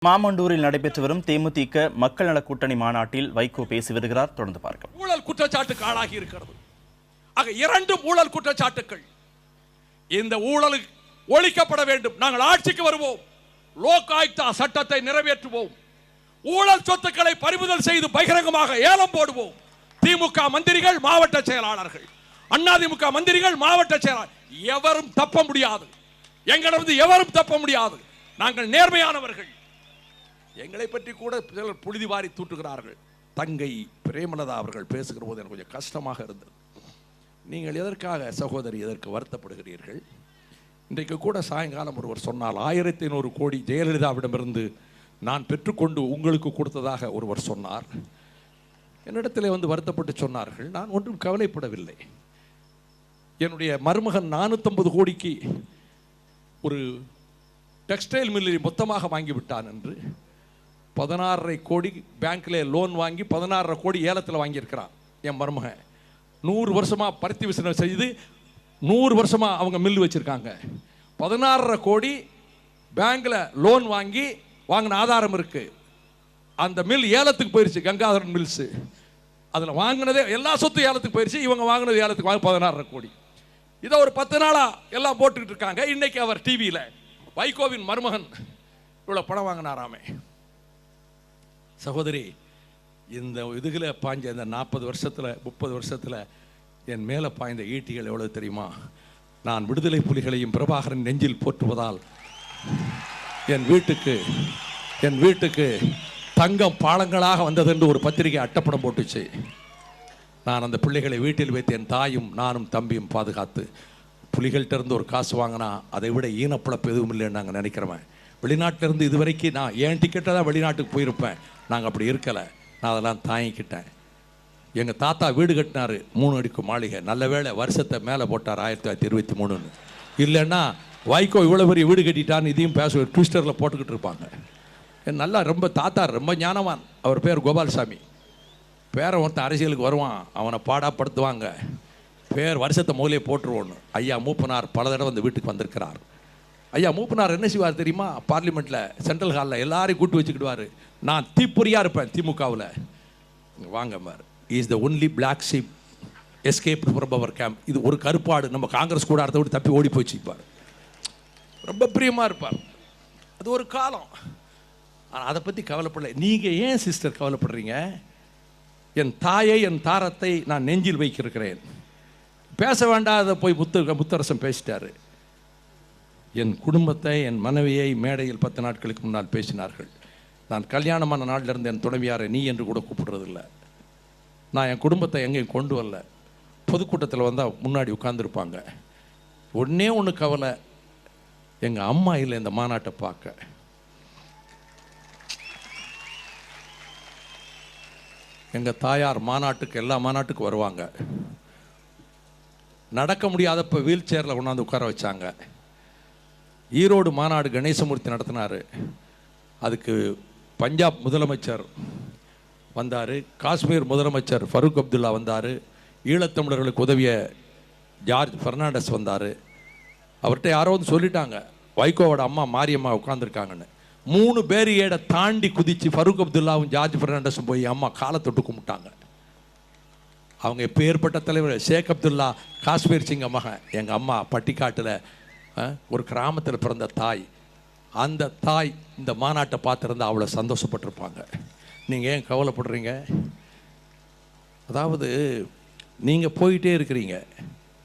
மாமண்டூரில் நடைபெற்று வரும் தேமுதிக மக்கள் நல கூட்டணி மாநாட்டில் வைகோ பேசி வருகிறார். தொடர்ந்து பார்க்கலாம். ஊழல் குற்றச்சாட்டுக்கு ஆளாகி இருக்கிறது. ஆக இரண்டு ஊழல் குற்றச்சாட்டுகள். இந்த ஊழல் ஒழிக்கப்பட வேண்டும். நாங்கள் ஆட்சிக்கு வருவோம். லோக் ஆயுக்தா சட்டத்தை நிறைவேற்றுவோம். ஊழல் சொத்துக்களை பறிமுதல் செய்து பகிரங்கமாக ஏலம் போடுவோம். திமுக மந்திரிகள், மாவட்ட செயலாளர்கள், அதிமுக மந்திரிகள், மாவட்ட செயலாளர் எவரும் தப்ப முடியாது. எங்களிடம் எவரும் தப்ப முடியாது. நாங்கள் நேர்மையானவர்கள். எங்களை பற்றி கூட சிலர் புழுதி வாரி தூட்டுகிறார்கள். தங்கை பிரேமலதா அவர்கள் பேசுகிற போது எனக்கு கொஞ்சம் கஷ்டமாக இருந்தது. நீங்கள் எதற்காக சகோதரி எதற்கு வருத்தப்படுகிறீர்கள்? இன்றைக்கு கூட சாயங்காலம் ஒருவர் சொன்னால் 1500 கோடி ஜெயலலிதாவிடமிருந்து நான் பெற்றுக்கொண்டு உங்களுக்கு கொடுத்ததாக ஒருவர் சொன்னார். என்னிடத்தில் வந்து வருத்தப்பட்டு சொன்னார்கள். நான் ஒன்றும் கவலைப்படவில்லை. என்னுடைய மருமகன் 450 கோடிக்கு ஒரு டெக்ஸ்டைல் மில்லில் மொத்தமாக வாங்கிவிட்டான் என்று 16.5 கோடி பேங்க்ல லோன் வாங்கி 16.5 கோடி ஏலத்தில் வாங்கியிருக்கிறான். என் மருமகன் 100 வருஷமா பருத்தி விசனம் செய்து 100 வருஷமா அவங்க மில் வச்சிருக்காங்க. 16.5 கோடி பேங்க்ல லோன் வாங்கி வாங்கின ஆதாரம் இருக்கு. அந்த மில் ஏலத்துக்கு போயிருச்சு. கங்காதரன் மில்ஸ் அதில் வாங்கினதே எல்லா சொத்து ஏலத்துக்கு போயிருச்சு. இவங்க வாங்கினது ஏலத்துக்கு வாங்க 16.5 கோடி. இதை ஒரு 10 நாளா எல்லாம் போட்டுக்கிட்டு இருக்காங்க. இன்னைக்கு அவர் டிவியில் வைகோவின் மருமகன் இவ்வளோ பணம் வாங்கினாராமே. சகோதரி, இந்த இதுகளை பாய்ஞ்ச இந்த 40 வருஷத்தில் 30 வருஷத்தில் என் மேலே பாய்ந்த ஈட்டிகள் எவ்வளவு தெரியுமா? நான் விடுதலை புலிகளையும் பிரபாகரன் நெஞ்சில் போற்றுவதால் என் வீட்டுக்கு தங்கம் பாலங்களாக வந்தது என்று ஒரு பத்திரிகை அட்டப்படம் போட்டுச்சு. நான் அந்த பிள்ளைகளை வீட்டில் வைத்து என் தாயும் நானும் தம்பியும் பாதுகாத்து, புலிகள்கிட்ட இருந்து ஒரு காசு வாங்கினா அதை விட ஈனப்பழப்பு எதுவும் இல்லைன்னு நாங்கள் நினைக்கிறவன். வெளிநாட்டிலேருந்து இது வரைக்கும் நான் என் டிக்கெட்டை தான் வெளிநாட்டுக்கு போயிருப்பேன். நாங்கள் அப்படி இருக்கலை. நான் அதெல்லாம் தாங்கிக்கிட்டேன். எங்கள் தாத்தா வீடு கட்டினார், 3 அடுக்கு மாளிகை. நல்ல வேளை வருஷத்தை மேலே போட்டார் 1923. இல்லைன்னா வைகோ இவ்வளோ பெரிய வீடு கட்டிட்டான்னு இதையும் பேச ட்விஸ்டரில் போட்டுக்கிட்டு இருப்பாங்க. நல்லா ரொம்ப தாத்தா ரொம்ப ஞானவான். அவர் பேர் கோபால்சாமி. பேரை ஒருத்தன் அரசியலுக்கு வருவான், அவனை பாடாப்படுத்துவாங்க. பேர் வருஷத்தை முதலே போட்டுருவோன்னு. ஐயா மூப்பனார் பல தடவை அந்த வீட்டுக்கு வந்திருக்கிறார். ஐயா மூப்பனார் என்ன செய்வார் தெரியுமா? பார்லிமெண்ட்டில் சென்ட்ரல் ஹாலில் எல்லாரையும் கூட்டு வச்சுக்கிடுவார். நான் தீப்பொறியாக இருப்பேன் திமுகவில். வாங்க மார், is the only black sheep escape from our camp. இது ஒரு கருப்பாடு நம்ம காங்கிரஸ் கூட அடுத்த விட்டு தப்பி ஓடி போச்சுப்பார். ரொம்ப பிரியமாக இருப்பார். அது ஒரு காலம். ஆனால் அதை பற்றி கவலைப்படலை. நீங்கள் ஏன் சிஸ்டர் கவலைப்படுறீங்க? என் தாயை என் தாரத்தை நான் நெஞ்சில் வைக்கிறேன். பேச வேண்டாத போய் முத்தரசன் பேசிட்டாரு. என் குடும்பத்தை என் மனைவியை மேடையில் 10 நாட்களுக்கு முன்னால் பேசினார்கள். நான் கல்யாணமான நாளிலிருந்து என் துணைவியாரை நீ என்று கூட கூப்பிடுறதில்லை. நான் என் குடும்பத்தை எங்கேயும் கொண்டு வரல. பொதுக்கூட்டத்தில் வந்தால் முன்னாடி உட்கார்ந்துருப்பாங்க. ஒன்றே ஒன்று கவலை, எங்கள் அம்மா இல்லை இந்த மாநாட்டை பார்க்க. எங்கள் தாயார் மாநாட்டுக்கு எல்லா மாநாட்டுக்கும் வருவாங்க. நடக்க முடியாதப்போ வீல் சேரில் கொண்டாந்து உட்கார வச்சாங்க. ஈரோடு மாநாடு கணேசமூர்த்தி நடத்தினார். அதுக்கு பஞ்சாப் முதலமைச்சர் வந்தார், காஷ்மீர் முதலமைச்சர் ஃபரூக் அப்துல்லா வந்தார், ஈழத்தமிழர்களுக்கு உதவிய ஜார்ஜ் ஃபெர்னாண்டஸ் வந்தார். அவர்கிட்ட யாரோ வந்து சொல்லிட்டாங்க வைகோவோட அம்மா மாரியம்மா உட்காந்துருக்காங்கன்னு. 3 பேரியேடை தாண்டி குதித்து ஃபரூக் அப்துல்லாவும் ஜார்ஜ் ஃபெர்னாண்டஸும் போய் அம்மா காலை தொட்டு கும்பிட்டாங்க. அவங்க எப்போ ஏற்பட்ட தலைவர் ஷேக் அப்துல்லா காஷ்மீர் சிங்க மகன். எங்கள் அம்மா பட்டிக்காட்டில் ஒரு கிராமத்தில் பிறந்த தாய். அந்த தாய் இந்த மாநாட்டை பார்த்துருந்தா அவ்வளோ சந்தோஷப்பட்டிருப்பாங்க. நீங்கள் ஏன் கவலைப்படுறீங்க? அதாவது நீங்கள் போயிட்டே இருக்கிறீங்க,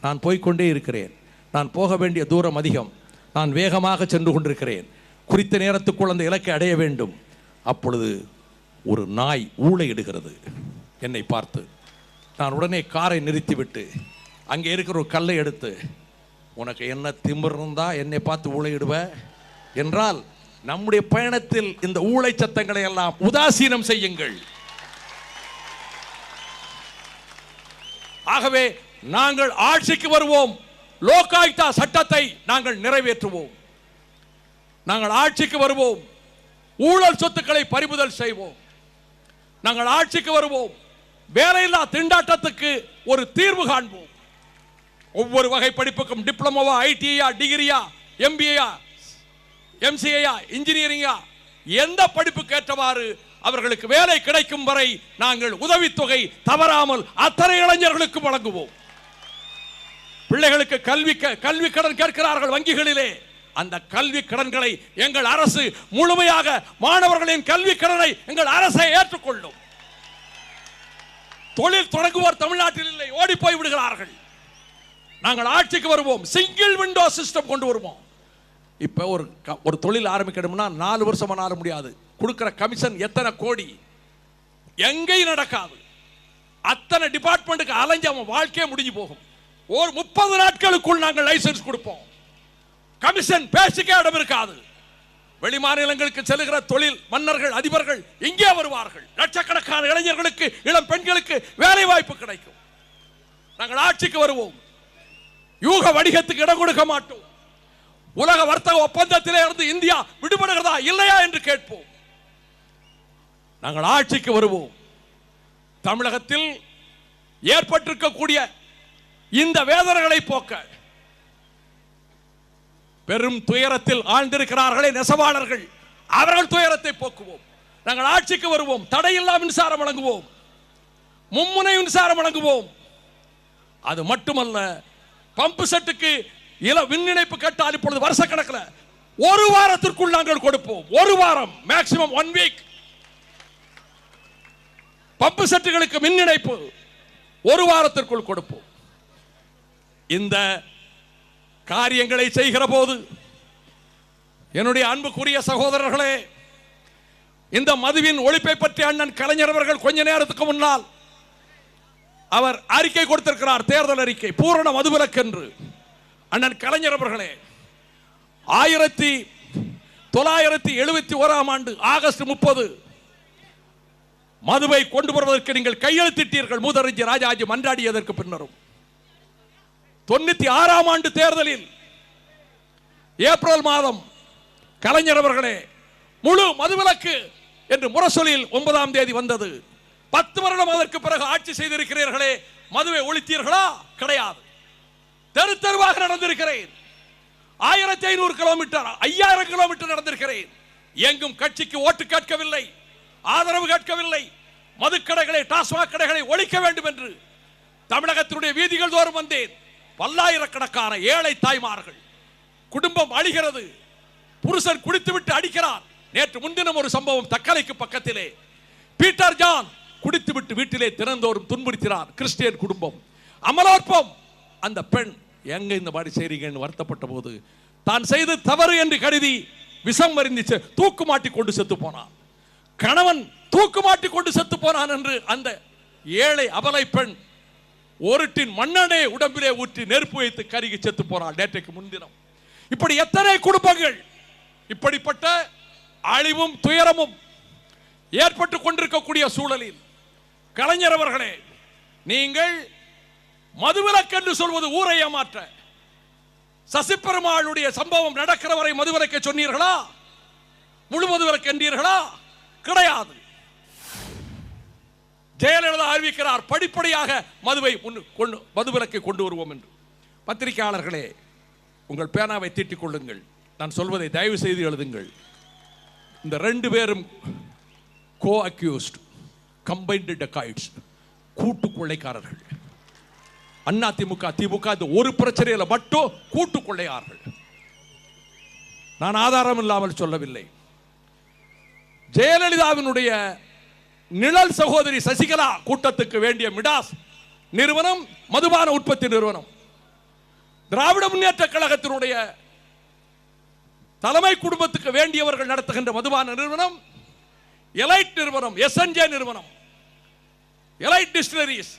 நான் போய்கொண்டே இருக்கிறேன். நான் போக வேண்டிய தூரம் அதிகம். நான் வேகமாக சென்று கொண்டிருக்கிறேன். குறித்த நேரத்துக்குள் அந்த இலக்கை அடைய வேண்டும். அப்பொழுது ஒரு நாய் ஊளையிடுகிறது என்னை பார்த்து. நான் உடனே காரை நிறுத்திவிட்டு அங்கே இருக்கிற ஒரு கல்லை எடுத்து, உனக்கு என்ன திமிர் இருந்தா என்னை பார்த்து ஊளையிடுவ என்றால் நம்முடைய பயணத்தில் இந்த ஊளை சத்தங்களை எல்லாம் உதாசீனம் செய்யுங்கள். ஆகவே நாங்கள் ஆட்சிக்கு வருவோம். லோக் ஆயுக்தா சட்டத்தை நாங்கள் நிறைவேற்றுவோம். நாங்கள் ஆட்சிக்கு வருவோம். ஊழல் சொத்துக்களை பறிமுதல் செய்வோம். நாங்கள் ஆட்சிக்கு வருவோம். வேலையில்லா திண்டாட்டத்துக்கு ஒரு தீர்வு காண்போம். ஒவ்வொரு வகை படிப்புக்கும் டிப்ளமோவா, ஐடிஐயா, டிகிரியா, எம்பிஏயா, எம்சிஏயா, இன்ஜினியரிங்கா, எந்த படிப்புக்கு ஏற்றவாறு அவர்களுக்கு வேலை கிடைக்கும் வரை நாங்கள் உதவித்தொகை தவறாமல் அத்தனை இளைஞர்களுக்கு வழங்குவோம். பிள்ளைகளுக்கு கல்வி கடன் கேட்கிறார்கள் வங்கிகளிலே. அந்த கல்வி கடன்களை எங்கள் அரசு முழுமையாக மாணவர்களின் கல்வி கடனை எங்கள் அரசை ஏற்றுக்கொள்ளும். தொழில் தொடங்குவோர் தமிழ்நாட்டில் இல்லை, ஓடி போய் விடுகிறார்கள். நாங்கள் ஆட்சிக்கு வருவோம், சிங்கிள் விண்டோ சிஸ்டம் கொண்டு வருவோம். இப்ப ஒரு தொழில் ஆரம்பிக்கணும்னா 4 வருஷம் ஆன முடியாது. கொடுக்கிற கமிஷன் எத்தனை கோடி, எங்கேயும் நடக்காது. அத்தனை டிபார்ட்மெண்ட்டுக்கு அலைஞ்சு அவன் வாழ்க்கையே முடிஞ்சு போகும். ஒரு 30 நாட்களுக்குள் நாங்கள் லைசன்ஸ் கொடுப்போம். கமிஷன் பேசிக்க இடம் இருக்காது. வெளி மாநிலங்களுக்கு செல்கிற தொழில் மன்னர்கள் அதிபர்கள் இங்கே வருவார்கள். லட்சக்கணக்கான இளைஞர்களுக்கு இளம் பெண்களுக்கு வேலை வாய்ப்பு கிடைக்கும். நாங்கள் ஆட்சிக்கு வருவோம், யூக வணிகத்துக்கு இடம் கொடுக்க மாட்டோம். உலக வர்த்தக ஒப்பந்தத்திலே இருந்து இந்தியா விடுபடுகிறதா இல்லையா என்று கேட்போம். நாங்கள் ஆட்சிக்கு வருவோம். தமிழகத்தில் ஏற்பட்டிருக்கக்கூடிய இந்த வேதனைகளை போக்க, பெரும் துயரத்தில் ஆழ்ந்திருக்கிறார்களே நெசவாளர்கள், அவர்கள் துயரத்தை போக்குவோம். நாங்கள் ஆட்சிக்கு வருவோம், தடையில்லா மின்சாரம் வழங்குவோம், மும்முனை மின்சாரம் வழங்குவோம். அது மட்டுமல்ல, பம்பு செட்டுக்கு மின் இணைப்பு கேட்டால் இப்பொழுது வருஷ கணக்கில் 1 வாரத்திற்குள் நாங்கள் கொடுப்போம். 1 வாரம், மேக்சிமம் 1 வீக். பம்பு செட்டுகளுக்கு மின் இணைப்பு 1 வாரத்திற்குள் கொடுப்போம். இந்த காரியங்களை செய்கிற போது என்னுடைய அன்புக்குரிய சகோதரர்களே, இந்த மதுவின் ஒழிப்பை பற்றி அண்ணன் கலைஞர் அவர்கள் கொஞ்ச நேரத்துக்கு முன்னால் அவர் அறிக்கை கொடுத்திருக்கிறார், தேர்தல் அறிக்கை, பூரண மதுவிலக்கு என்று. அண்ணன் கலைஞர் அவர்களே, 1971 ஆண்டு ஆகஸ்ட் 30 மதுவை கொண்டு வருவதற்கு நீங்கள் கையெழுத்திட்டீர்கள். மூதறிஞர் ராஜாஜி மன்றாடியதற்கு பின்னரும் 96 ஆண்டு தேர்தலில் ஏப்ரல் மாதம் கலைஞர் அவர்களே முழு மதுவிலக்கு என்று முரசொலியில் 9ஆம் தேதி வந்தது. 10 வருடம் அதற்கு பிறகு ஆட்சி செய்திருக்கிறீர்களே, மதுவை ஒழித்தீர்களா? கிடையாது. தெரு தெருவாக நடந்திருக்கிறேன். 1500 கிலோமீட்டர் 5000 கிலோமீட்டர் நடந்திருக்கிறேன். எங்கும் கட்சிக்கு ஓட்டு கேட்கவில்லை, ஆதரவு கேட்கவில்லை. மதுக்கடைகளை, டாஸ்மாக் கடைகளை ஒழிக்க வேண்டும் என்று தமிழகத்தினுடைய வீதிகள் தோறும் வந்தேன். பல்லாயிரக்கணக்கான ஏழை தாய்மார்கள், குடும்பம் அழிகிறது, புருஷன் குடித்துவிட்டு அடிக்கிறார். நேற்று முன்தினம் ஒரு சம்பவம் தக்கலைக்கு பக்கத்திலே, பீட்டர் ஜான் குடித்துவிட்டு வீட்டிலே தினந்தோறும் துன்புறுத்தினார். கிறிஸ்டியன் குடும்பம், அமலோற்பம். அந்த பெண் எங்க இந்த மாதிரி செய்றீங்கன்னு வருத்தப்பட்ட போது தான் செய்து தவறு என்று கருதி விஷம் மருந்தி தூக்கு மாட்டி கொண்டு செத்து போனான். கணவன் தூக்கு மாட்டி கொண்டு செத்து போனான் என்று அந்த ஏழை அபலை பெண் ஒரு டின் மண்ணெண்ணெயை உடம்பிலே ஊற்றி நெருப்பு வைத்து கருகி செத்து போனாள் நேற்றைக்கு முன்தினம். இப்படி எத்தனை குடும்பங்கள் இப்படிப்பட்ட அழிவும் துயரமும் ஏற்பட்டு கொண்டிருக்கக்கூடிய சூழலில் கலைஞர் அவர்களே, நீங்கள் மதுவிலக்கு என்று சொல்வது ஊரை ஏமாற்ற. சசிபெருமாளுடைய சம்பவம் நடக்கிற வரை மதுவிலக்கை சொன்னீர்களா? முழு மதுவிலக்கு என்றீர்களா? கிடையாது. ஜெயலலிதா அறிவிக்கிறார், படிப்படியாக மதுவிலக்கை கொண்டு வருவோம் என்று. பத்திரிகையாளர்களே, உங்கள் பேனாவை தீட்டிக் கொள்ளுங்கள். நான் சொல்வதை தயவு செய்து எழுதுங்கள். இந்த 2 பேரும் கோ அக்யூஸ்ட், கம்பைன்டு டெக்காய்ட்ஸ், கூட்டு கொள்ளைக்காரர்கள். அண்ணா திமுக, திமுக இந்த ஒரு பிரச்சனையில் மட்டும் கூட்டு கொள்ளையார்கள். நான் ஆதாரம் இல்லாமல் சொல்லவில்லை. ஜெயலலிதாவினுடைய நிழல் சகோதரி சசிகலா கூட்டத்துக்கு வேண்டிய மிடாஸ் நிறுவனம் மதுபான உற்பத்தி நிறுவனம். திராவிட முன்னேற்ற கழகத்தினுடைய தலைமை குடும்பத்துக்கு வேண்டியவர்கள் நடத்துகின்ற மதுபான நிறுவனம் எலைட் நிறுவனம், எஸ்என்ஜே நிறுவனம், எலைட் டிஸ்டிலரிஸ்.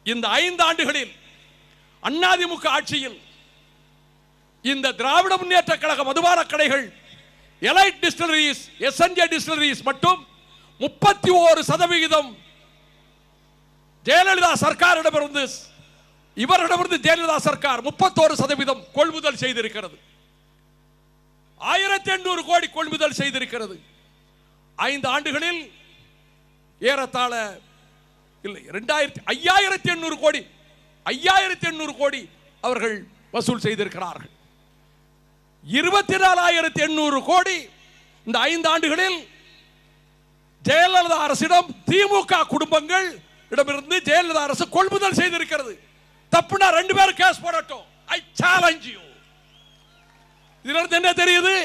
இந்த 5 ஆண்டுகளில் அதிமுக ஆட்சியில் இந்த திராவிட முன்னேற்ற கழக மதுபான கடைகள், எலைட் டிஸ்டிலரிஸ், எஸ்என்ஜே டிஸ்டிலரிஸ் மட்டும் 31% ஜெயலலிதா சர்க்காரிடமிருந்து, இவரிடமிருந்து ஜெயலலிதா சர்க்கார் 31% கொள்முதல் செய்திருக்கிறது. 1800 கோடி கொள்முதல் செய்திருக்கிறது. 5 ஆண்டுகளில் ஏறத்தாழ இல்லை 5800 கோடி 5800 கோடி அவர்கள் வசூல் செய்திருக்கிறார்கள். 24800 கோடி இந்த 5 ஆண்டுகளில் ஜெயலலிதா அரசிடம் திமுக குடும்பங்கள் இடமிருந்து ஜெயலலிதா அரசு கொள்முதல் செய்திருக்கிறது. தப்புனா 2 பேரும் கேஸ் போடட்டும். I challenge you. இதிலிருந்து என்ன தெரியுது?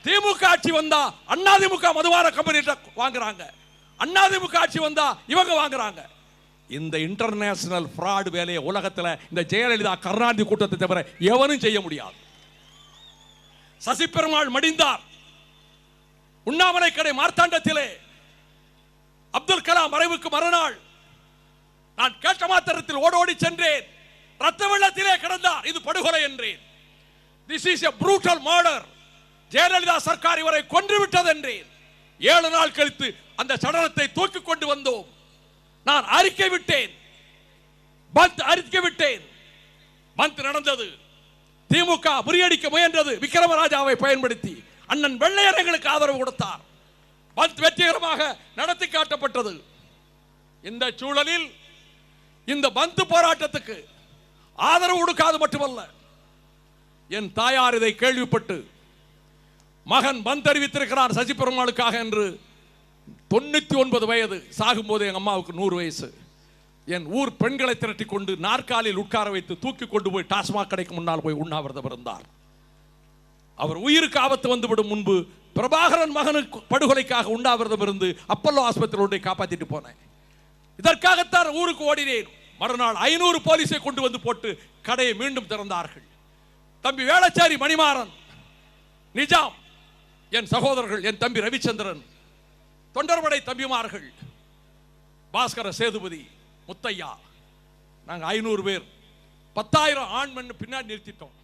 திமுக ஆட்சி வந்தா அதிமுக மதுபான கம்பெனி வாங்குறாங்க, அதிமுக ஆட்சி வந்தா இவங்க வாங்குறாங்க. இந்த இன்டர்நேஷனல் ஃப்ராட் வேலையை உலகத்தில் இந்த ஜெயலலிதா கருணாநிதி கூட்டத்தை தவிர எவனும் செய்ய முடியாது. சசி பெருமாள் மடிந்தார். உண்ணாமலை கடை மார்த்தாண்டத்திலே அப்துல் கலாம் மறைவுக்கு மறுநாள் நான் கேட்ட மாத்திரத்தில் ஓடோடி சென்றேன். ரத்த வெள்ளத்திலே கிடந்தார். இது படுகொலை என்றேன். This is a brutal murder. Jayalalithaa Sarkar இவரை கொன்றுவிட்டது என்றேன். 7 நாள் கழித்து அந்த சடலத்தை தூக்கி கொண்டு வந்தோம். நான் அறிக்கை விட்டேன். பந்த் அறிக்கை விட்டேன். பந்த் நடந்தது. திமுக முறியடிக்க முயன்றது விக்ரமராஜாவை பயன்படுத்தி. அண்ணன் வெள்ளையர்களுக்கு ஆதரவு கொடுத்தார். பந்த் வெற்றிகரமாக நடத்தி காட்டப்பட்டது. இந்த சூழலில் இந்த பந்த் போராட்டத்துக்கு ஆதரவு கொடுக்காது மட்டுமல்ல, என் தாயார் இதை கேள்விப்பட்டு மகன் பந்த் அறிவித்திருக்கிறார் சசி பெருமாளுக்காக என்று. 99 வயது, சாகும்போது எங்க அம்மாவுக்கு 100 வயசு. என் ஊர் பெண்களை திரட்டி கொண்டு நாற்காலில் உட்கார வைத்து தூக்கி கொண்டு போய் டாஸ்மாக் கடைக்கு முன்னால் போய் உண்ணாவிரதம் இருந்தார். அவர் உயிருக்கு ஆபத்து வந்துவிடும் முன்பு பிரபாகரன் மகனுக்கு படுகொலைக்காக உண்ணாவிரதம் இருந்து அப்பல்லோ ஆஸ்பத்திரியோட காப்பாற்றிட்டு போனேன். இதற்காகத்தான் ஊருக்கு ஓடினேன். மறுநாள் 500 போலீஸை கொண்டு வந்து போட்டு கடையை மீண்டும் திறந்தார்கள். தம்பி வேளச்சாரி மணிமாறன், நிஜாம், என் சகோதரர்கள், என் தம்பி ரவிச்சந்திரன், தொண்டர்படை தம்பிமார்கள், பாஸ்கர சேதுபதி, முத்தையா, நாங்கள் 500 பேர் 10,000 ஆண் மண் பின்னாடி நிறுத்திட்டோம்.